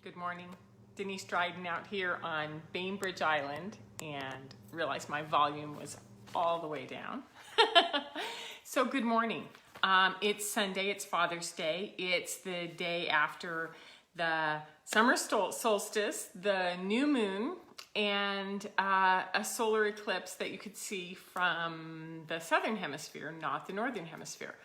Good morning. Denise Dryden out here on Bainbridge Island, and realized my volume was all the way down. So good morning. It's Sunday, it's Father's Day. It's the day after the summer solstice, the new moon, and a solar eclipse that you could see from the southern hemisphere, not the northern hemisphere.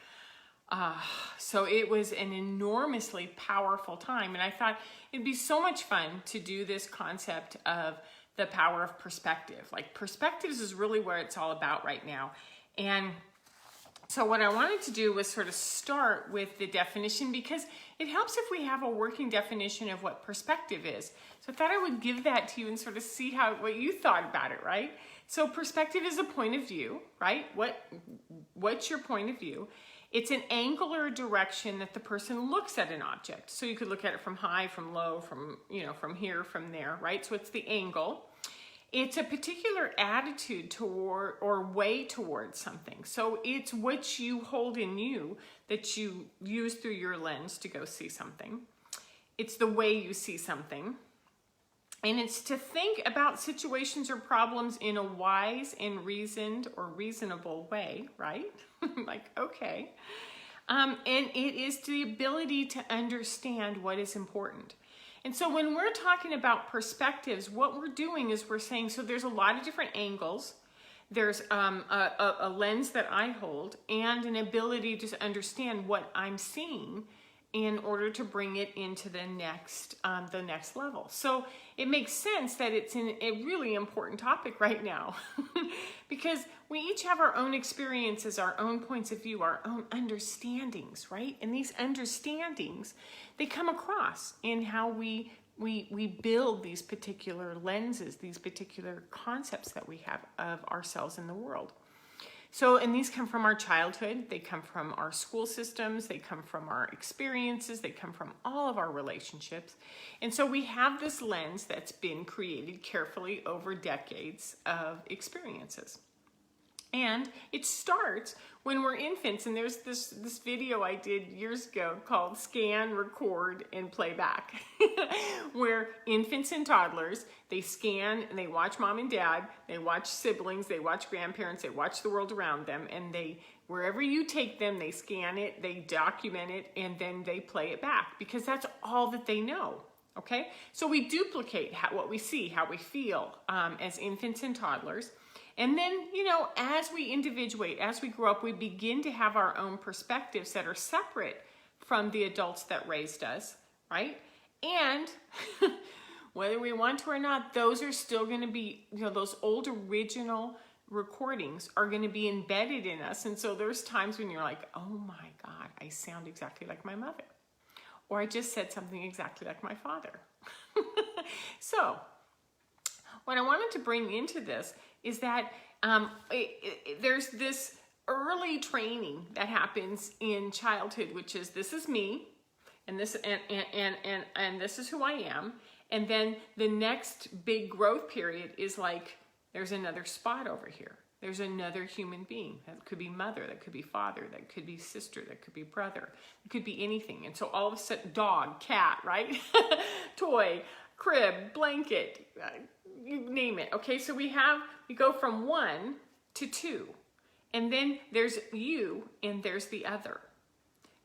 So it was an enormously powerful time, and I thought it'd be so much fun to do this concept of the power of perspective. Like, perspectives is really where it's all about right now. And so what I wanted to do was sort of start with the definition, because it helps if we have a working definition of what perspective is. So I thought I would give that to you and sort of see what you thought about it, right? So perspective is a point of view, right? What's your point of view? It's an angle or a direction that the person looks at an object. So you could look at it from high, from low, from here, from there, right? So it's the angle. It's a particular attitude toward or way towards something. So it's what you hold in you that you use through your lens to go see something. It's the way you see something. And it's to think about situations or problems in a wise and reasoned or reasonable way, right? Like, okay. And it is the ability to understand what is important. And so when we're talking about perspectives, what we're doing is we're saying, so there's a lot of different angles. There's a lens that I hold and an ability to understand what I'm seeing in order to bring it into the next level. So it makes sense that it's a really important topic right now because we each have our own experiences, our own points of view, our own understandings, right? And these understandings, they come across in how we build these particular lenses, these particular concepts that we have of ourselves in the world. So, and these come from our childhood, they come from our school systems, they come from our experiences, they come from all of our relationships. And so we have this lens that's been created carefully over decades of experiences. And it starts when we're infants, and there's this video I did years ago called Scan, Record, and Play Back, where infants and toddlers, they scan and they watch mom and dad, they watch siblings, they watch grandparents, they watch the world around them, and wherever you take them, they scan it, they document it, and then they play it back, because that's all that they know. Okay? So we duplicate what we see, how we feel as infants and toddlers. And then, as we individuate, as we grow up, we begin to have our own perspectives that are separate from the adults that raised us, right? And whether we want to or not, those are still going to be, those old original recordings are going to be embedded in us. And so there's times when you're like, oh my God, I sound exactly like my mother. Or I just said something exactly like my father. So what I wanted to bring into this is that there's this early training that happens in childhood, which is, this is me, and this and this is who I am. And then the next big growth period is like, there's another spot over here. There's another human being. That could be mother, that could be father, that could be sister, that could be brother. It could be anything. And so all of a sudden, dog, cat, right? Toy, crib, blanket, you name it. Okay, so we go from 1 to 2, and then there's you and there's the other.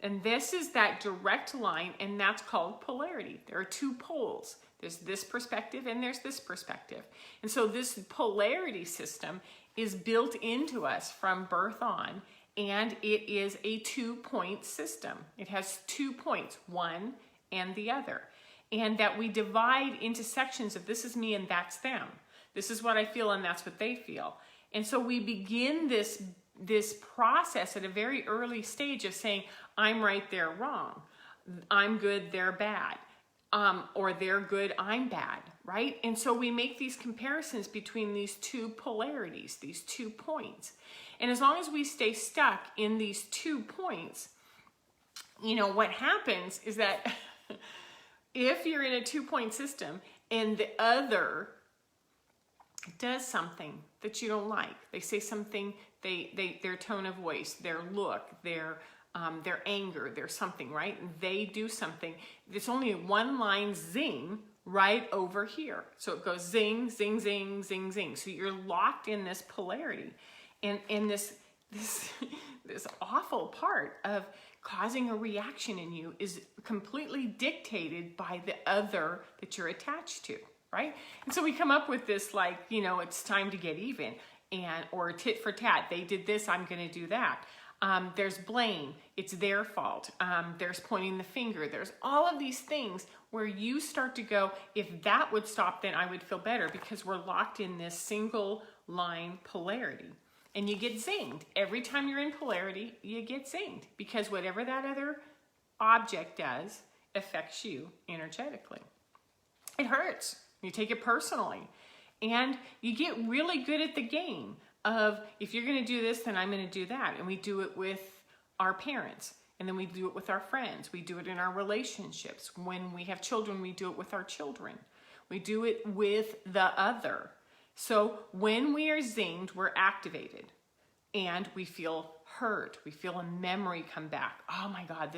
And this is that direct line, and that's called polarity. There are two poles. There's this perspective and there's this perspective. And so this polarity system is built into us from birth on, and it is a 2-point system. It has 2 points, one and the other. And that we divide into sections of, this is me and that's them. This is what I feel and that's what they feel. And so we begin this process at a very early stage of saying, I'm right, they're wrong. I'm good, they're bad. Or they're good, I'm bad, right? And so we make these comparisons between these two polarities, these 2 points. And as long as we stay stuck in these 2 points, what happens is that if you're in a 2-point system and the other does something that you don't like, they say something, their tone of voice, their look, their their anger, their something, right? And they do something. There's only one line zing right over here. So it goes zing, zing, zing, zing, zing. So you're locked in this polarity. And this awful part of causing a reaction in you is completely dictated by the other that you're attached to, right? And so we come up with this, like, you know, it's time to get even, or tit for tat. They did this, I'm going to do that. There's blame, it's their fault. There's pointing the finger. There's all of these things where you start to go, if that would stop, then I would feel better, because we're locked in this single line polarity. And you get zinged. Every time you're in polarity, you get zinged, because whatever that other object does affects you energetically. It hurts. You take it personally. And you get really good at the game of, if you're going to do this, then I'm going to do that. And we do it with our parents. And then we do it with our friends. We do it in our relationships. When we have children, we do it with our children. We do it with the other. So when we are zinged, we're activated and we feel hurt. We feel a memory come back. Oh my God,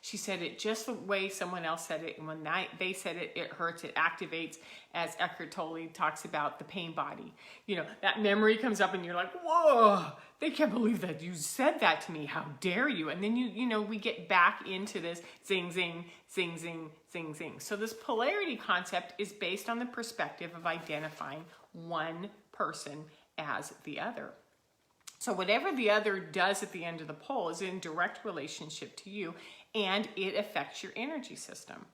she said it just the way someone else said it. And when they said it, it hurts, it activates, as Eckhart Tolle talks about the pain body. You know, that memory comes up and you're like, whoa, they can't believe that you said that to me. How dare you? And then you know, we get back into this zing, zing, zing, zing, zing, zing. So this polarity concept is based on the perspective of identifying one person as the other. So whatever the other does at the end of the pole is in direct relationship to you, and it affects your energy system.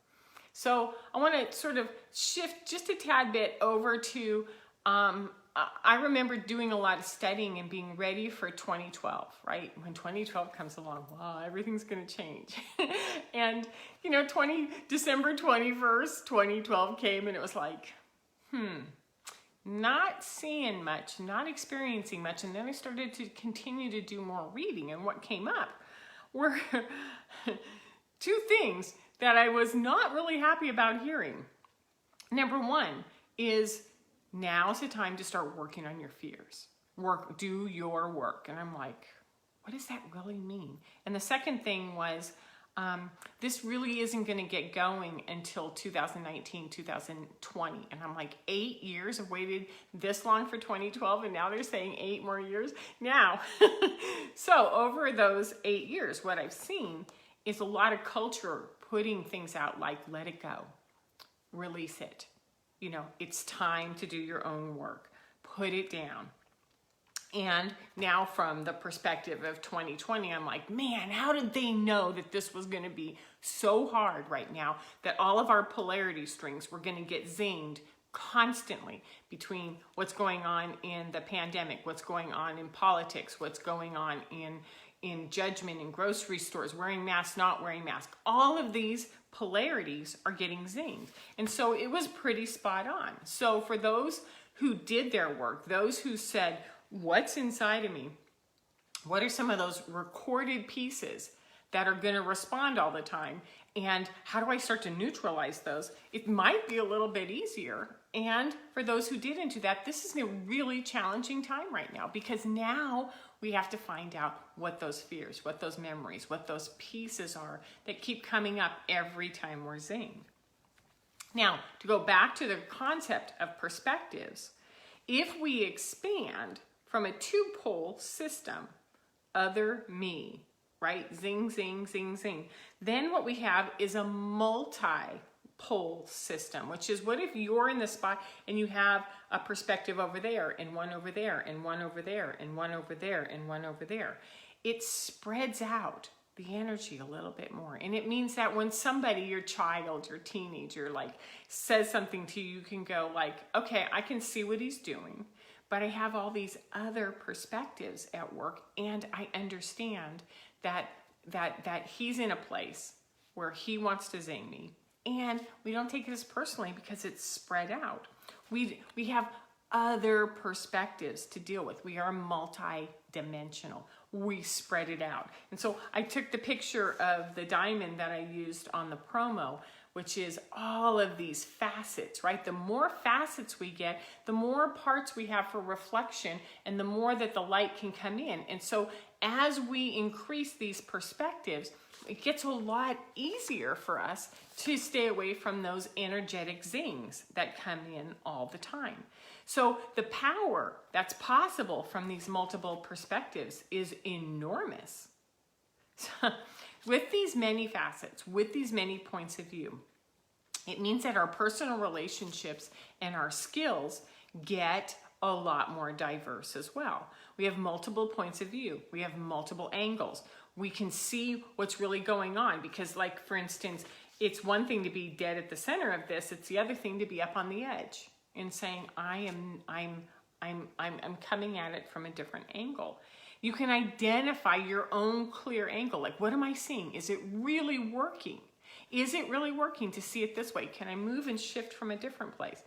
So I want to sort of shift just a tad bit over to, I remember doing a lot of studying and being ready for 2012, right? When 2012 comes along, wow, everything's going to change. And, you know, December 21st, 2012 came, and it was like, not seeing much, not experiencing much. And then I started to continue to do more reading. And what came up were two things that I was not really happy about hearing. Number one is, now's the time to start working on your fears. Do your work. And I'm like, what does that really mean? And the second thing was, this really isn't going to get going until 2019, 2020. And I'm like, 8 years? I've waited this long for 2012, and now they're saying 8 more years? Now, so over those 8 years, what I've seen is a lot of culture putting things out like, let it go, release it. You know, it's time to do your own work, put it down. And now from the perspective of 2020, I'm like, man, how did they know that this was going to be so hard right now, that all of our polarity strings were going to get zinged constantly between what's going on in the pandemic, what's going on in politics, what's going on in judgment in grocery stores, wearing masks, not wearing masks. All of these polarities are getting zinged. And so it was pretty spot on. So for those who did their work, those who said, what's inside of me? What are some of those recorded pieces that are going to respond all the time? And how do I start to neutralize those? It might be a little bit easier. And for those who didn't do that, this is a really challenging time right now, because now we have to find out what those fears, what those memories, what those pieces are that keep coming up every time we're zinged. Now, to go back to the concept of perspectives, if we expand from a two-pole system, other, me, right? Zing, zing, zing, zing. Then what we have is a multi-pole system, which is, what if you're in the spot and you have a perspective over there, and one over there, and one over there, and one over there, and one over there? It spreads out the energy a little bit more. And it means that when somebody, your child, your teenager, like says something to you, you can go like, okay, I can see what he's doing, but I have all these other perspectives at work, and I understand that he's in a place where he wants to zing me, and we don't take it as personally because it's spread out. We have other perspectives to deal with. We are multi-dimensional. We spread it out. And so I took the picture of the diamond that I used on the promo which is all of these facets, right? The more facets we get, the more parts we have for reflection, and the more that the light can come in. And so as we increase these perspectives, it gets a lot easier for us to stay away from those energetic zings that come in all the time. So the power that's possible from these multiple perspectives is enormous. With these many facets, with these many points of view, it means that our personal relationships and our skills get a lot more diverse as well. We have multiple points of view. We have multiple angles. We can see what's really going on because, like, for instance, it's one thing to be dead at the center of this. It's the other thing to be up on the edge and saying, I'm coming at it from a different angle. You can identify your own clear angle. Like, what am I seeing? Is it really working? Is it really working to see it this way? Can I move and shift from a different place?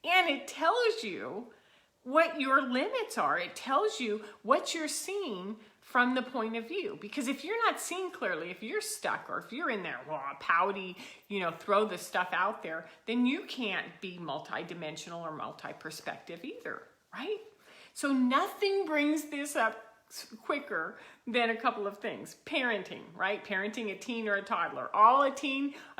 And it tells you what your limits are. It tells you what you're seeing from the point of view. Because if you're not seeing clearly, if you're stuck or if you're in there, pouty, throw the stuff out there, then you can't be multidimensional or multi-perspective either, right? So nothing brings this up quicker than a couple of things. Parenting, right? Parenting a teen or a toddler. All a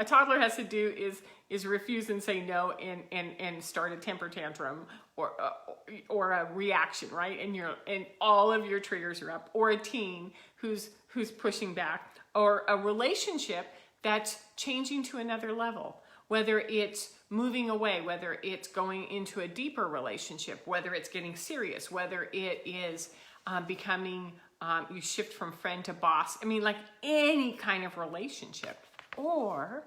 toddler has to do is refuse and say no and start a temper tantrum or a reaction, right? And all of your triggers are up. Or a teen who's pushing back, or a relationship that's changing to another level. Whether it's moving away, whether it's going into a deeper relationship, whether it's getting serious, whether it is becoming, you shift from friend to boss. I mean, like any kind of relationship. Or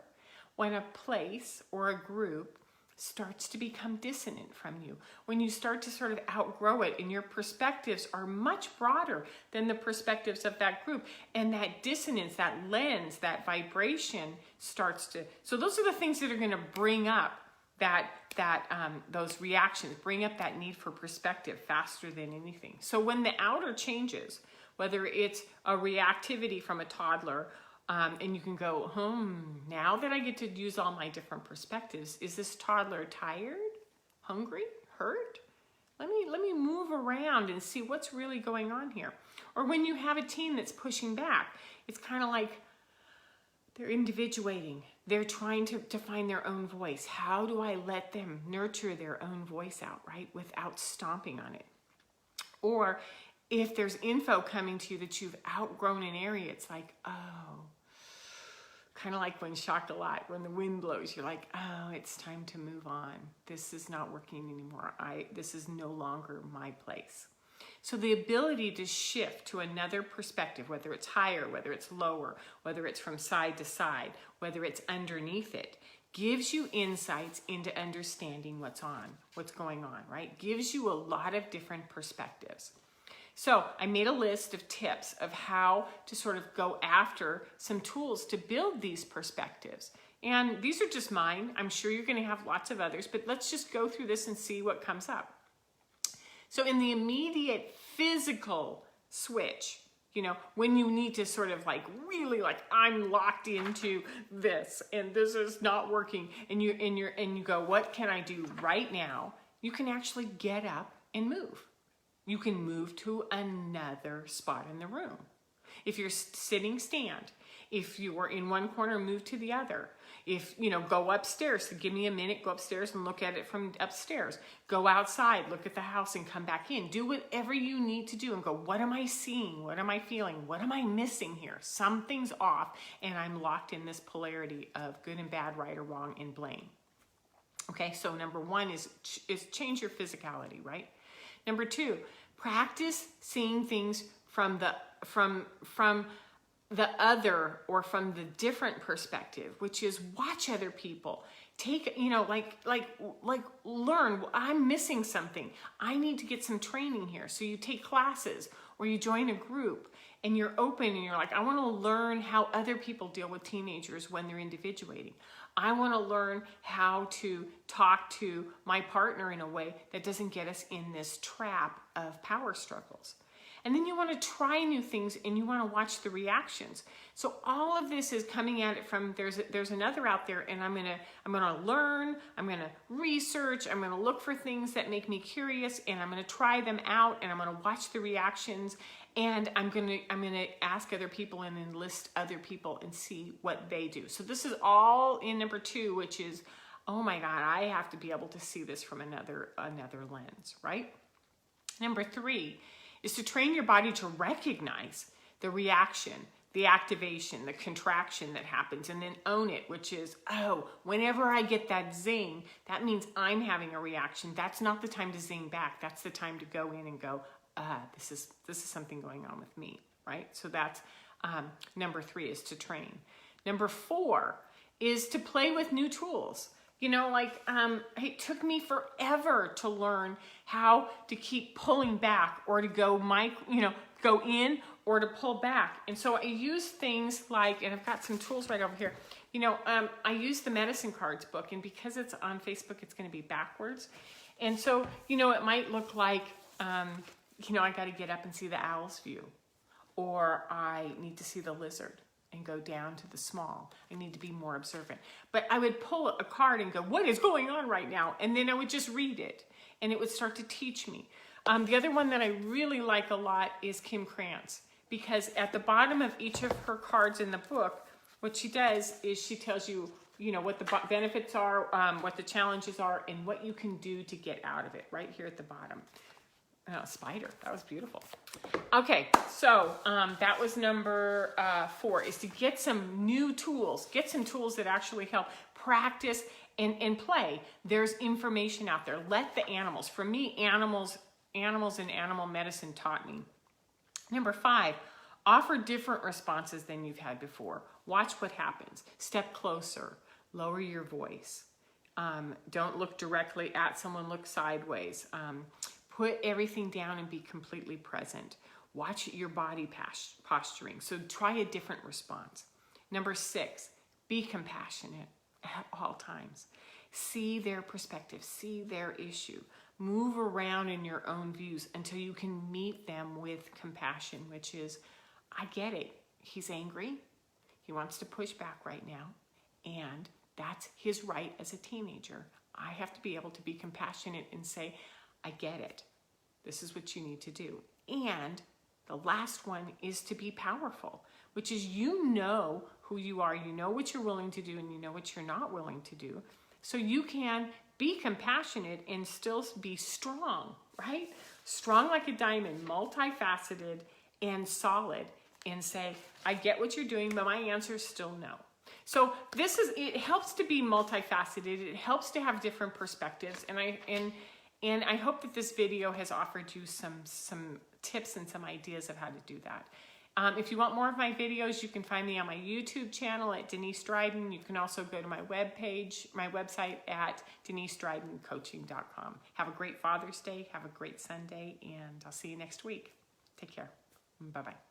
when a place or a group starts to become dissonant from you, when you start to sort of outgrow it and your perspectives are much broader than the perspectives of that group, and that dissonance, that lens, that vibration starts to, so those are the things that are going to bring up those reactions, bring up that need for perspective faster than anything. So when the outer changes, whether it's a reactivity from a toddler, and you can go, now that I get to use all my different perspectives, is this toddler tired, hungry, hurt? Let me move around and see what's really going on here. Or when you have a teen that's pushing back, it's kind of like they're individuating. They're trying to find their own voice. How do I let them nurture their own voice out, right? Without stomping on it. Or if there's info coming to you that you've outgrown an area, it's like, kind of like when shocked a lot, when the wind blows, you're like, it's time to move on. This is not working anymore. This is no longer my place. So the ability to shift to another perspective, whether it's higher, whether it's lower, whether it's from side to side, whether it's underneath it, gives you insights into understanding what's going on, right? Gives you a lot of different perspectives. So I made a list of tips of how to sort of go after some tools to build these perspectives. And these are just mine. I'm sure you're going to have lots of others, but let's just go through this and see what comes up. So in the immediate physical switch, when you need to sort of like really like, I'm locked into this and this is not working, and you go, what can I do right now? You can actually get up and move. You can move to another spot in the room. If you're sitting, stand. If you are in one corner, move to the other. If, go upstairs, so give me a minute, go upstairs and look at it from upstairs. Go outside, look at the house and come back in. Do whatever you need to do and go, what am I seeing? What am I feeling? What am I missing here? Something's off and I'm locked in this polarity of good and bad, right or wrong, and blame. Okay, so number one is change your physicality, right? Number two, practice seeing things from the other or from the different perspective, which is watch other people. Take, learn, I'm missing something. I need to get some training here. So you take classes or you join a group and you're open and you're like, I want to learn how other people deal with teenagers when they're individuating. I want to learn how to talk to my partner in a way that doesn't get us in this trap of power struggles. And then you want to try new things and you want to watch the reactions. So all of this is coming at it from, there's another out there, and I'm gonna learn, I'm gonna research, I'm gonna look for things that make me curious, and I'm gonna try them out, and I'm gonna watch the reactions, and I'm gonna ask other people and enlist other people and see what they do. So this is all in number 2, which is, oh my God, I have to be able to see this from another lens, right? Number 3 is to train your body to recognize the reaction, the activation, the contraction that happens, and then own it, which is, oh, whenever I get that zing, that means I'm having a reaction. That's not the time to zing back. That's the time to go in and go, this is something going on with me, right? So that's number 3 is to train. Number 4 is to play with new tools. You know, like it took me forever to learn how to keep pulling back, or to go go in or to pull back. And so I use things like, and I've got some tools right over here. You know, I use the medicine cards book, and because it's on Facebook, it's going to be backwards. And so, you know, it might look like, you know, I got to get up and see the owl's view, or I need to see the lizard and go down to the small. I need to be more observant. But I would pull a card and go, what is going on right now? And then I would just read it, and it would start to teach me. The other one that I really like a lot is Kim Krantz, because at the bottom of each of her cards in the book, what she does is she tells you, you know, what the benefits are, what the challenges are, and what you can do to get out of it, right here at the bottom. Oh, spider, that was beautiful. Okay, so that was number 4, is to get some new tools, get some tools that actually help practice and play. There's information out there. Let the animals, for me, animals and animal medicine taught me. Number 5, offer different responses than you've had before. Watch what happens. Step closer, lower your voice. Don't look directly at someone, look sideways. Put everything down and be completely present. Watch your body posturing. So try a different response. Number 6, be compassionate at all times. See their perspective, see their issue. Move around in your own views until you can meet them with compassion, which is, I get it. He's angry. He wants to push back right now. And that's his right as a teenager. I have to be able to be compassionate and say, I get it. This is what you need to do. And the last one is to be powerful, which is, you know who you are, you know what you're willing to do, and you know what you're not willing to do. So you can be compassionate and still be strong, right? Strong like a diamond, multifaceted and solid, and say, I get what you're doing, but my answer is still no. So it helps to be multifaceted. It helps to have different perspectives. And I hope that this video has offered you some tips and some ideas of how to do that. If you want more of my videos, you can find me on my YouTube channel at Denise Dryden. You can also go to my website at denisdrydencoaching.com. Have a great Father's Day. Have a great Sunday, and I'll see you next week. Take care. Bye-bye.